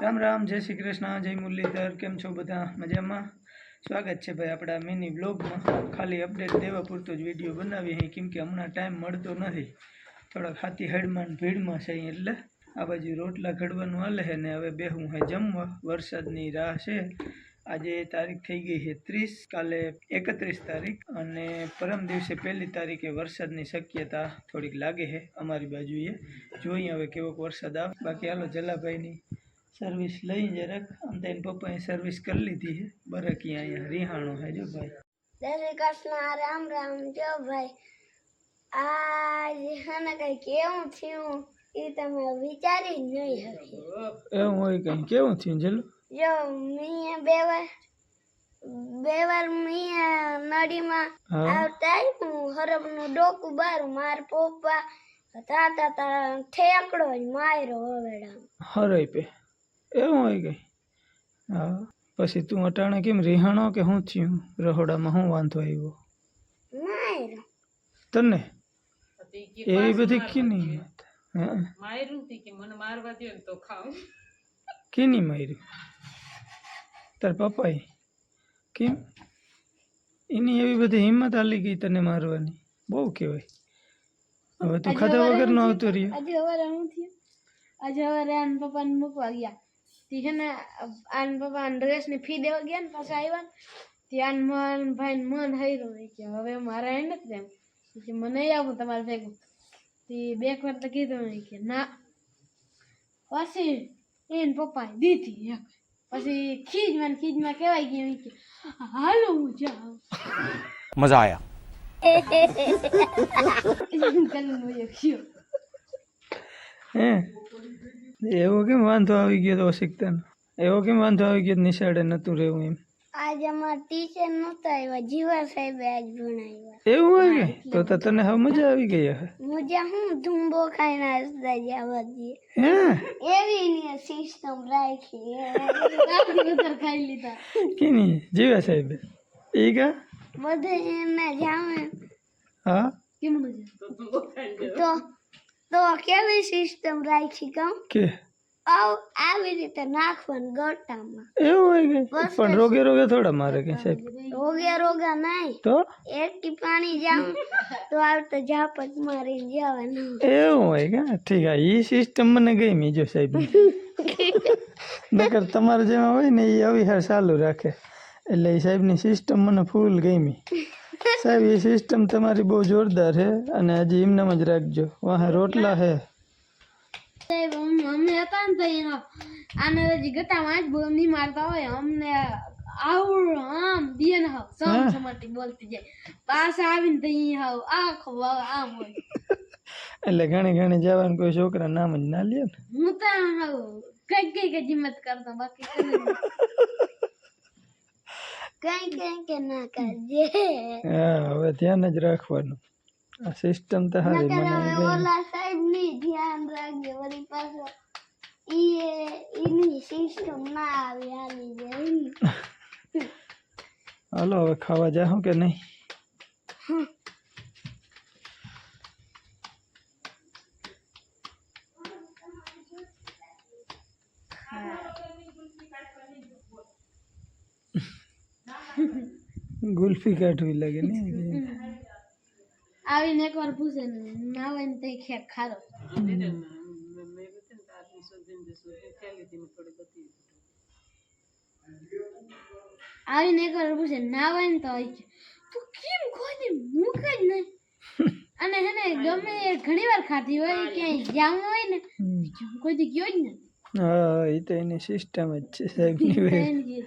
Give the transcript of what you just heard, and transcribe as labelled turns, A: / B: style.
A: राम राम, जय श्री कृष्ण, जय मुरलीधर। केम छो बधा मजामां? स्वागत है भाई अपना मिनी ब्लॉग में। खाली अपडेट देवा पूरतो ज विडियो बनावी है केम के हमणा टाइम मळतो नथी। थोड़ा खाती हेडमां भीड़ में छे एटले आ बाजू रोटला घड़वानुं हाले है ने हवे बेहूं है जमवा। वरसादनी राह छे। आज तारीख थई गई है 30, काले 31 तारीख अने परम दिवसे 1 तारीखे वरसादनी शक्यता थोड़ीक लागे है अमारी बाजुए। जोईए हवे केवोक वरसाद आवे। बाकी हालो जलाभाईनी सर्विस लई जरक आम तेन पप्पाए सर्विस कर लीधी है। बरकी अहींया रिहाणो है जो भाई।
B: जय श्री कृष्ण, राम राम। जो भाई आज है ने कई केवुं थयुं ई तमे विचारी नहीं हकी।
A: एवं होय कई केवुं थयुं जलू?
B: जो मीए बेवर मीए नडी में आवता हरबनु डोकू बारू मार पप्पा ताता ता ठेकड़ो मायरो हवेड़ा
A: हराई पे एवं होय गई। हाँ पछी तू अटाणे केम रिहाणो के हुं थयुं? रहोडामां हुं वांधो आव्यो
B: मायरो
A: तने? एवी बधी कीनी
C: मायरू थी कि मन मारवा दो तो खाऊं।
A: कीनी मार्યું? तार पप्पाए? केम एनी एवी बधी हिम्मत आली गई तने मारवानी? बहु कहेवाय। હવે તું ખાધા વગરનો આવતો રહ્યો।
B: આજે હવારે હું થયું? આજે હવારે આન પપ્પાને મૂકવા ગયા તી છે ને આન પપ્પા ડ્રેસ ની ફી દેવા ગયા ને પાછા આવ્યા ત્યાં મન ભાઈ મન હાર્યું કે હવે મારા હે ને તેમ કે મને આવું તમારે ભેગું તી બે વાર તો કીધું કે ના પછી એને પપ્પાએ દીધી એક પછી ખીજમાં કહેવાય ગયું કે હાલો હું જાઉં।
D: मजा आया।
A: एवो केम वांधो आवी गयो तो शिकतानो? एवो केम वांधो आवी गयो निशाड़े नतुं रहेवुं एम?
B: आज हमारा टीचर नता आव्या, जीवा साहेब आज भणाव्या।
A: एवुं होय के? तो तने हाव मजा आवी गई है।
B: मुझे हूँ धुंबो खाईने हसता जावा दिए।
A: हैं?
B: एवी ने सिस्टम राखी राखी उतर खाई लीधा
A: केनी जीवा साहेब ई का
B: बधे ने जावे।
A: हां
B: केम मजा तो केवी सिस्टम राखी कहूं
A: के
B: आव આવી રીતે નાખવાનું ગોટામાં।
A: એવું હોય કે પણ રોગે રોગે થોડા મારે કે સાહેબ?
B: રોગા નહીં
A: તો
B: એકટી પાણી જાઉં તો આવતા ઝાપટ મારીને જવાનું।
A: એવું હોય કે? ઠીક છે ઈ સિસ્ટમ મને ગમી જો સાહેબ। નકર તમારે જેમાં હોય ને ઈ અવિહાર ચાલુ રાખે એટલે ઈ સાહેબની સિસ્ટમ મને ફૂલ ગમી। સાહેબ ઈ સિસ્ટમ તમારી બહુ જોરદાર છે અને હજી એમનામ જ રાખજો। વાહે રોટલા છે
B: સાહેબ અમને હતા ને તો આને હજી ગટામાં જ બોલ નહીં મારતા હોય અમને આવડ આમ દિયે ને હાવ સમસમાટી બોલતી જાય પાછા આવીને તો ઈ હાવ આખો આમ હોય।
A: એટલે ઘણી ઘણી જવાનું કોઈ છોકરા નામ જ ના લે ને।
B: હું તો હાવ કઈ હિંમત કરતો બાકી કઈ કે ના કરજે।
A: હા હવે ધ્યાન જ રાખવાનું। આ સિસ્ટમ તો હારી મને
B: ઓલા સાહેબ ની ધ્યાન રાખજે વળી પાછો ઈની સિસ્ટમ ના આવે આની જેવી।
A: હાલો હવે ખાવા જાઉં કે નહીં? ગુલ્ફી કાઢવી લાગે ને
B: આવીને એકવાર પૂછે ને ના હોય ને તો ખેર ખારો આવીને એકવાર પૂછે ના હોય ને તો તું કેમ કોઈ મૂકે જ નહીં અને હે ને ગમે ઘણી વાર ખાધી હોય ક્યાંય જાવું હોય ને કોઈ દી ગયો જ ને।
A: હા એ તો એની સિસ્ટમ જ છે સાહેબની।